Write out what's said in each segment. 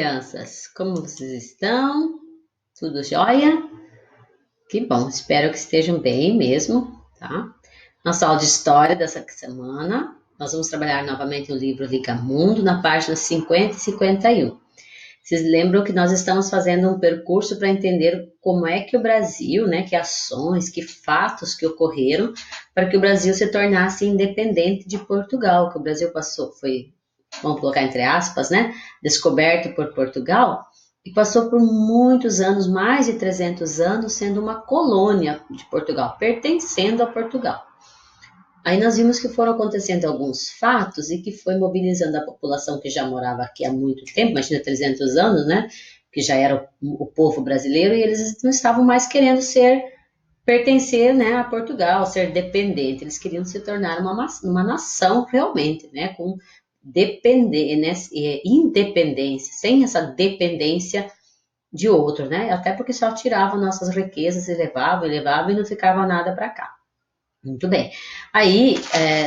Crianças, como vocês estão? Tudo jóia? Que bom, espero que estejam bem mesmo, tá? Nossa aula de história dessa semana, nós vamos trabalhar novamente o livro Liga Mundo, na página 50 e 51. Vocês lembram que nós estamos fazendo um percurso para entender como é que o Brasil, né, que ações, que fatos que ocorreram para que o Brasil se tornasse independente de Portugal, que o Brasil foi, vamos colocar entre aspas, né, descoberto por Portugal, e passou por muitos anos, mais de 300 anos, sendo uma colônia de Portugal, pertencendo a Portugal. Aí nós vimos que foram acontecendo alguns fatos e que foi mobilizando a população que já morava aqui há muito tempo, imagina 300 anos, né, que já era o povo brasileiro, e eles não estavam mais querendo pertencer, né, a Portugal, ser dependente, eles queriam se tornar uma nação realmente, né, com independência, sem essa dependência de outro, né? Até porque só tiravam nossas riquezas e levavam e não ficava nada para cá. Muito bem. Aí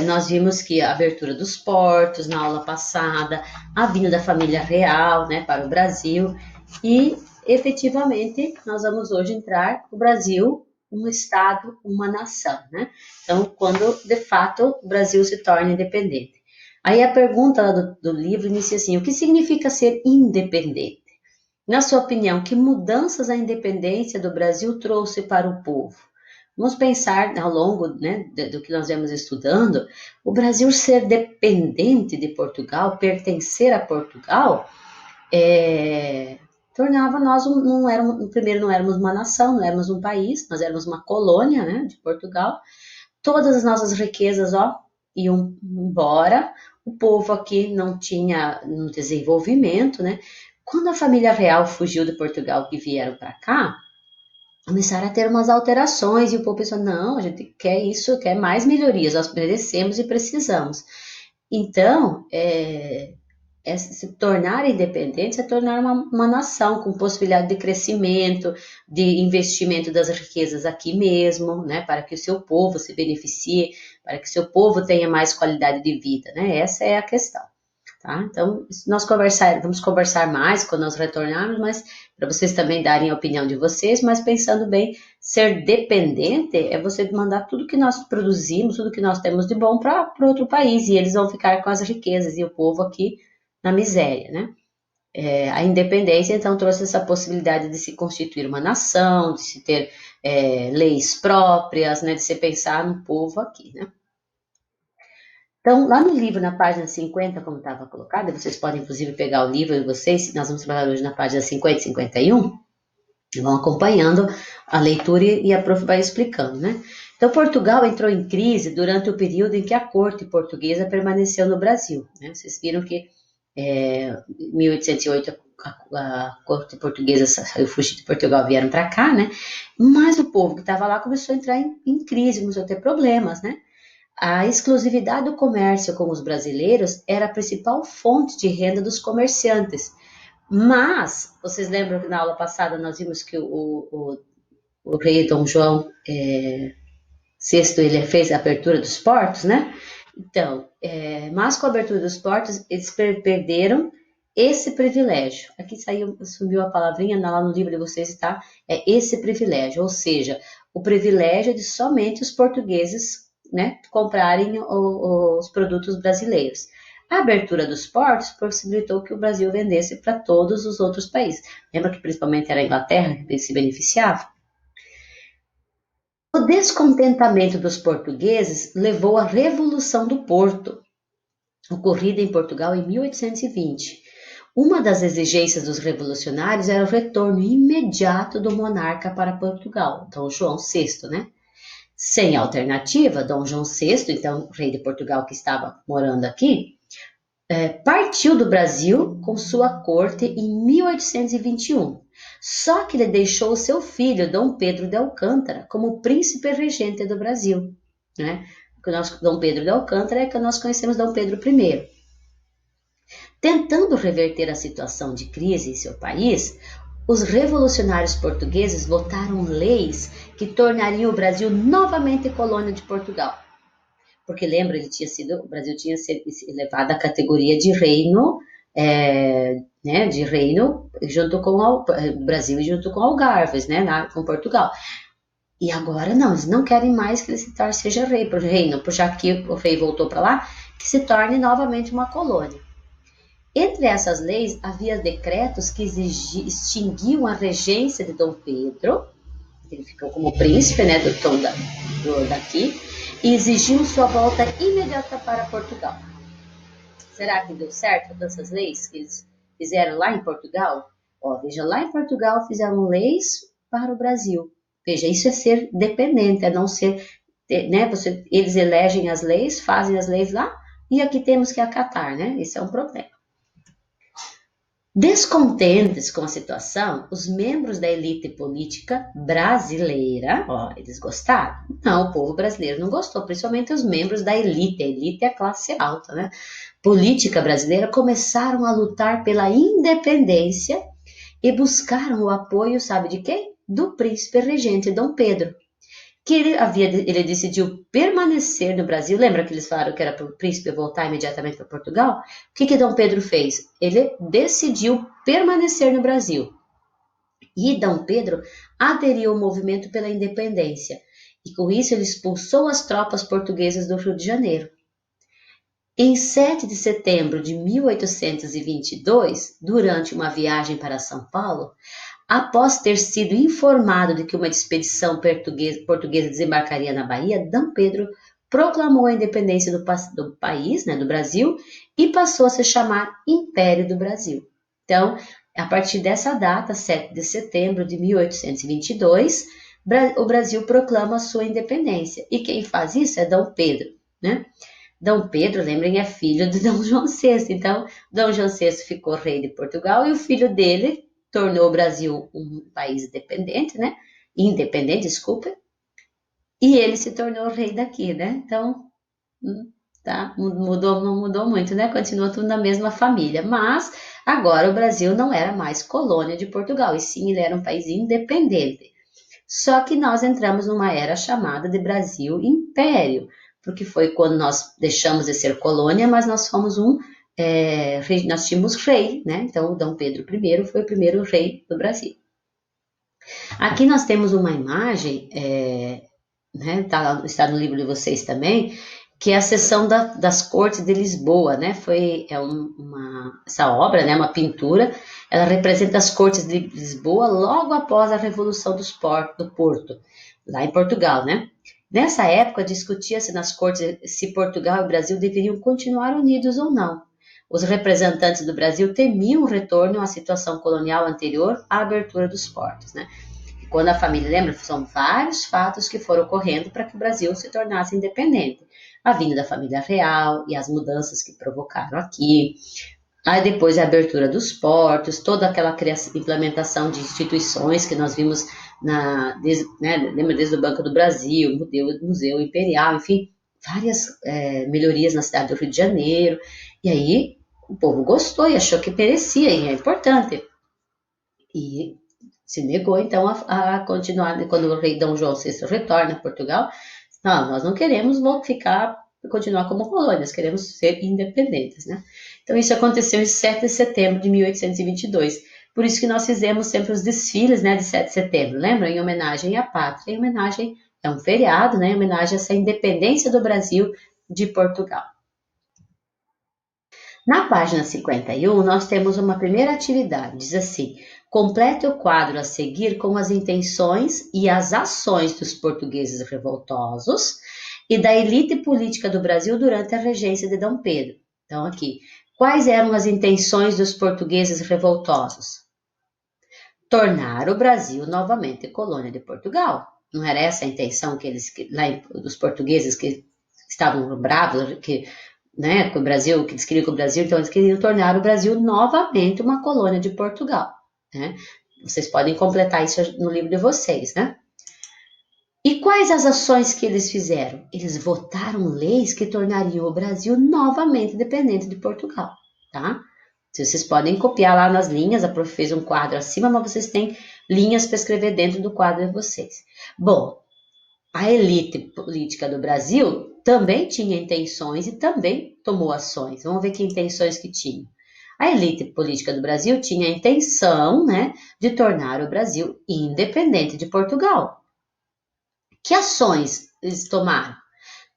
nós vimos que a abertura dos portos na aula passada, a vinda da família real, né, para o Brasil, e efetivamente nós vamos hoje entrar no Brasil, um estado, uma nação, né? Então, quando de fato o Brasil se torna independente. Aí a pergunta do livro inicia assim: o que significa ser independente? Na sua opinião, que mudanças a independência do Brasil trouxe para o povo? Vamos pensar ao longo, né, do que nós vemos estudando, o Brasil ser dependente de Portugal, pertencer a Portugal, tornava nós, primeiro não éramos uma nação, não éramos um país, nós éramos uma colônia, né, de Portugal. Todas as nossas riquezas, iam embora, o povo aqui não tinha um desenvolvimento, né? Quando a família real fugiu de Portugal e vieram para cá, começaram a ter umas alterações e o povo pensou, não, a gente quer isso, quer mais melhorias, nós merecemos e precisamos. Então, se tornar independente é tornar uma nação com possibilidade de crescimento, de investimento das riquezas aqui mesmo, né, para que o seu povo se beneficie, para que o seu povo tenha mais qualidade de vida, né, essa é a questão. Tá? Então, vamos conversar mais quando nós retornarmos, mas para vocês também darem a opinião de vocês, mas pensando bem, ser dependente é você mandar tudo que nós produzimos, tudo que nós temos de bom para outro país, e eles vão ficar com as riquezas, e o povo aqui na miséria, né? A independência, então, trouxe essa possibilidade de se constituir uma nação, de se ter leis próprias, né, de se pensar no povo aqui, né? Então, lá no livro, na página 50, como estava colocado, vocês podem, inclusive, pegar o livro de vocês, nós vamos trabalhar hoje na página 50 e 51, e vão acompanhando a leitura e a prof vai explicando, né? Então, Portugal entrou em crise durante o período em que a corte portuguesa permaneceu no Brasil, né? Vocês viram que em 1808 a corte portuguesa saiu fugir de Portugal, vieram para cá, né? Mas o povo que estava lá começou a entrar em crise, começou a ter problemas, né? A exclusividade do comércio com os brasileiros era a principal fonte de renda dos comerciantes. Mas, vocês lembram que na aula passada nós vimos que o rei Dom João VI, ele fez a abertura dos portos, né? Então, mas com a abertura dos portos, eles perderam esse privilégio. Aqui sumiu a palavrinha, lá no livro de vocês está, esse privilégio, ou seja, o privilégio de somente os portugueses, né, comprarem os produtos brasileiros. A abertura dos portos possibilitou que o Brasil vendesse para todos os outros países. Lembra que principalmente era a Inglaterra que se beneficiava? O descontentamento dos portugueses levou à Revolução do Porto, ocorrida em Portugal em 1820. Uma das exigências dos revolucionários era o retorno imediato do monarca para Portugal, Dom João VI, né? Sem alternativa, Dom João VI, então rei de Portugal que estava morando aqui, partiu do Brasil com sua corte em 1821. Só que ele deixou seu filho, Dom Pedro de Alcântara, como príncipe regente do Brasil, né? Dom Pedro de Alcântara é que nós conhecemos Dom Pedro I. Tentando reverter a situação de crise em seu país, os revolucionários portugueses votaram leis que tornariam o Brasil novamente colônia de Portugal. Porque lembra, o Brasil tinha sido elevado à categoria de reino né, de reino junto com o Brasil e junto com Algarves, né, com Portugal. E agora não, eles não querem mais que ele se torne, seja rei, pro reino, já que o rei voltou para lá, que se torne novamente uma colônia. Entre essas leis, havia decretos que extinguiam a regência de Dom Pedro, ele ficou como príncipe, né, daqui, e exigiam sua volta imediata para Portugal. Será que deu certo todas essas leis que eles fizeram lá em Portugal? Ó, veja, lá em Portugal fizeram leis para o Brasil. Veja, isso é ser dependente, é não ser, né? Eles elegem as leis, fazem as leis lá, e aqui temos que acatar, né? Esse é um problema. Descontentes com a situação, os membros da elite política brasileira, ó, eles gostaram? Não, o povo brasileiro não gostou, principalmente os membros da elite. A elite é a classe alta, né? Política brasileira começaram a lutar pela independência e buscaram o apoio, sabe de quem? Do príncipe regente Dom Pedro, que ele decidiu permanecer no Brasil. Lembra que eles falaram que era para o príncipe voltar imediatamente para Portugal? O que Dom Pedro fez? Ele decidiu permanecer no Brasil. E Dom Pedro aderiu ao movimento pela independência. E com isso ele expulsou as tropas portuguesas do Rio de Janeiro. Em 7 de setembro de 1822, durante uma viagem para São Paulo, após ter sido informado de que uma expedição portuguesa desembarcaria na Bahia, D. Pedro proclamou a independência do país, né, do Brasil, e passou a se chamar Império do Brasil. Então, a partir dessa data, 7 de setembro de 1822, o Brasil proclama a sua independência. E quem faz isso é D. Pedro, né? D. Pedro, lembrem, é filho de D. João VI. Então, D. João VI ficou rei de Portugal e o filho dele tornou o Brasil um país independente, né? Independente, desculpa. E ele se tornou rei daqui, né? Então, tá? Não mudou muito, né? Continua tudo na mesma família. Mas agora o Brasil não era mais colônia de Portugal, e sim ele era um país independente. Só que nós entramos numa era chamada de Brasil Império, porque foi quando nós deixamos de ser colônia, mas nós fomos nós tínhamos rei, né? Então, Dom Pedro I foi o primeiro rei do Brasil. Aqui nós temos uma imagem, né? Está no livro de vocês também, que é a seção das Cortes de Lisboa, né? Essa obra, né? Uma pintura, ela representa as Cortes de Lisboa logo após a Revolução do Porto, lá em Portugal, né? Nessa época, discutia-se nas cortes se Portugal e o Brasil deveriam continuar unidos ou não. Os representantes do Brasil temiam o retorno à situação colonial anterior à abertura dos portos, né? E quando a família lembra, são vários fatos que foram ocorrendo para que o Brasil se tornasse independente. A vinda da família real e as mudanças que provocaram aqui. Aí depois a abertura dos portos, toda aquela implementação de instituições que nós vimos desde o Banco do Brasil, Museu Imperial, enfim, várias melhorias na cidade do Rio de Janeiro. E aí o povo gostou e achou que merecia, e é importante. E se negou, então, a continuar, quando o rei Dom João VI retorna a Portugal. Não, nós não queremos continuar como colônias, queremos ser independentes, né? Então, isso aconteceu em 7 de setembro de 1822. Por isso que nós fizemos sempre os desfiles, né, de 7 de setembro, lembra? Em homenagem à pátria, é um feriado, né, em homenagem a essa independência do Brasil de Portugal. Na página 51, nós temos uma primeira atividade, diz assim: complete o quadro a seguir com as intenções e as ações dos portugueses revoltosos e da elite política do Brasil durante a regência de Dom Pedro. Então, aqui, quais eram as intenções dos portugueses revoltosos? Tornar o Brasil novamente colônia de Portugal. Não era essa a intenção dos portugueses que estavam bravos, né, com o Brasil, que eles queriam com o Brasil, então eles queriam tornar o Brasil novamente uma colônia de Portugal, né? Vocês podem completar isso no livro de vocês, né? E quais as ações que eles fizeram? Eles votaram leis que tornariam o Brasil novamente dependente de Portugal, tá? Vocês podem copiar lá nas linhas, a prof fez um quadro acima, mas vocês têm linhas para escrever dentro do quadro de vocês. Bom, a elite política do Brasil também tinha intenções e também tomou ações. Vamos ver que intenções que tinha. A elite política do Brasil tinha a intenção, né, de tornar o Brasil independente de Portugal. Que ações eles tomaram?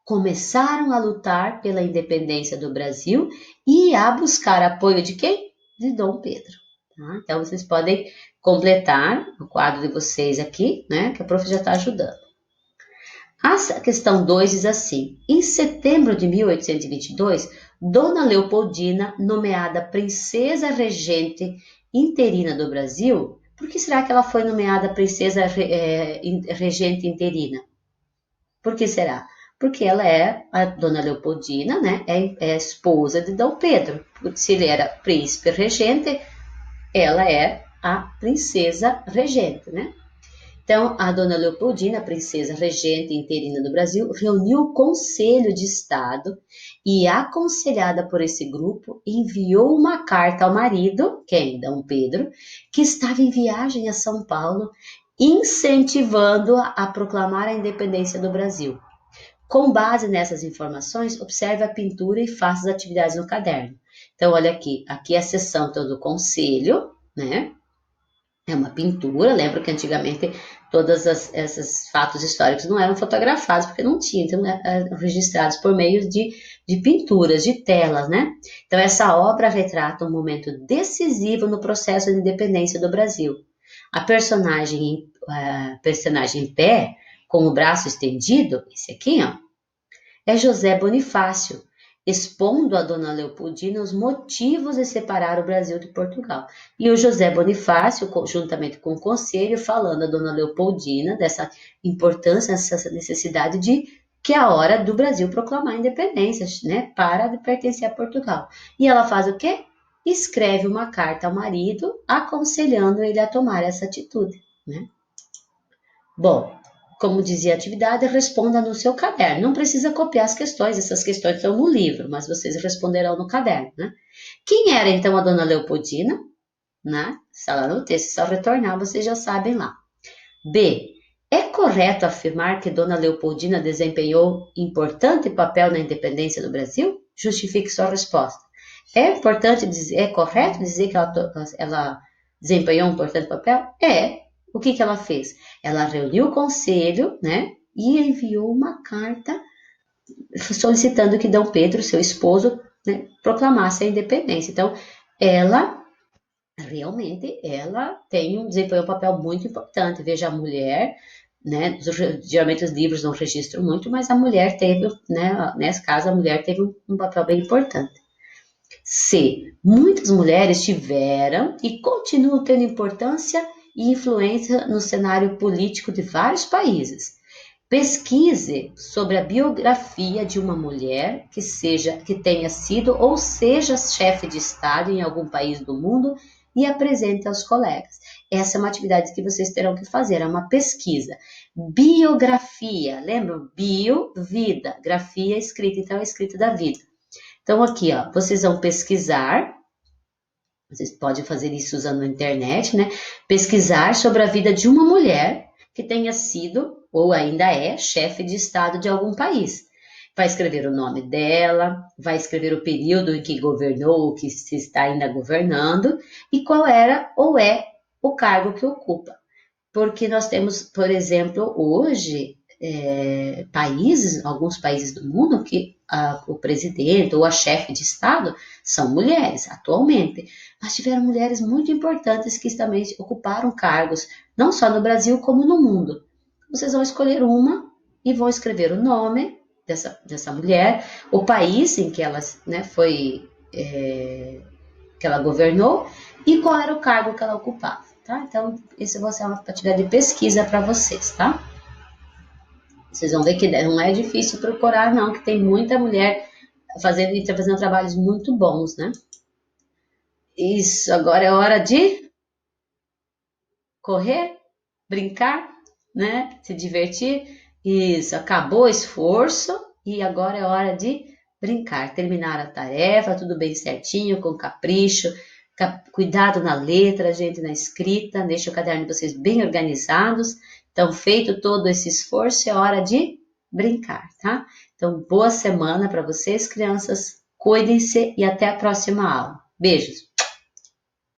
Começaram a lutar pela independência do Brasil e a buscar apoio de quem? De Dom Pedro. Tá? Então, vocês podem completar o quadro de vocês aqui, né, que a prof já está ajudando. A questão 2 diz assim: em setembro de 1822, Dona Leopoldina, nomeada princesa regente interina do Brasil, por que será que ela foi nomeada princesa regente interina? Por que será? Porque ela é a Dona Leopoldina, né? É a esposa de Dom Pedro. Se ele era príncipe regente, ela é a princesa regente, né? Então, a Dona Leopoldina, a princesa regente interina do Brasil, reuniu o Conselho de Estado e, aconselhada por esse grupo, enviou uma carta ao marido, quem? Dom Pedro, que estava em viagem a São Paulo, incentivando-a a proclamar a independência do Brasil. Com base nessas informações, observe a pintura e faça as atividades no caderno. Então, olha aqui é a seção do conselho, né? É uma pintura, lembro que antigamente todos esses fatos históricos não eram fotografados, porque não tinha, então eram registrados por meio de pinturas, de telas, né? Então, essa obra retrata um momento decisivo no processo de independência do Brasil. A personagem em pé, com o braço estendido, esse aqui, ó, é José Bonifácio, expondo a Dona Leopoldina os motivos de separar o Brasil de Portugal. E o José Bonifácio, juntamente com o conselho, falando a Dona Leopoldina dessa importância, dessa necessidade de que é a hora do Brasil proclamar a independência, né, para de pertencer a Portugal. E ela faz o quê? Escreve uma carta ao marido, aconselhando ele a tomar essa atitude, né? Bom, como dizia a atividade, responda no seu caderno. Não precisa copiar as questões, essas questões estão no livro, mas vocês responderão no caderno, né? Quem era então a Dona Leopoldina? Né? Está lá no texto, só retornar, vocês já sabem lá. B. É correto afirmar que Dona Leopoldina desempenhou importante papel na independência do Brasil? Justifique sua resposta. É correto dizer que ela desempenhou um importante papel? É. O que ela fez? Ela reuniu o conselho, né, e enviou uma carta solicitando que Dom Pedro, seu esposo, né, proclamasse a independência. Então, ela desempenhou um papel muito importante. Veja, a mulher, né, geralmente os livros não registram muito, mas a mulher teve, né, nesse caso, a mulher teve um papel bem importante. C. Muitas mulheres tiveram e continuam tendo importância e influência no cenário político de vários países. Pesquise sobre a biografia de uma mulher que tenha sido ou seja chefe de Estado em algum país do mundo e apresente aos colegas. Essa é uma atividade que vocês terão que fazer, é uma pesquisa. Biografia, lembram? Bio, vida, grafia, escrita, então é escrita da vida. Então aqui, ó, vocês vão pesquisar. Vocês podem fazer isso usando a internet, né? Pesquisar sobre a vida de uma mulher que tenha sido ou ainda é chefe de Estado de algum país. Vai escrever o nome dela, vai escrever o período em que governou, ou que se está ainda governando, e qual era ou é o cargo que ocupa. Porque nós temos, por exemplo, hoje, alguns países do mundo, que o presidente ou a chefe de Estado são mulheres, atualmente. Mas tiveram mulheres muito importantes que também ocuparam cargos, não só no Brasil, como no mundo. Vocês vão escolher uma e vão escrever o nome dessa mulher, o país em que ela, né, que ela governou e qual era o cargo que ela ocupava. Tá? Então, isso vai ser uma atividade de pesquisa para vocês, tá? Vocês vão ver que não é difícil procurar, não, que tem muita mulher fazendo trabalhos muito bons, né? Isso, agora é hora de correr, brincar, né? Se divertir. Isso, acabou o esforço e agora é hora de brincar, terminar a tarefa, tudo bem certinho, com capricho, cuidado na letra, gente, na escrita, deixa o caderno de vocês bem organizados. Então, feito todo esse esforço, é hora de brincar, tá? Então, boa semana para vocês, crianças. Cuidem-se e até a próxima aula. Beijos!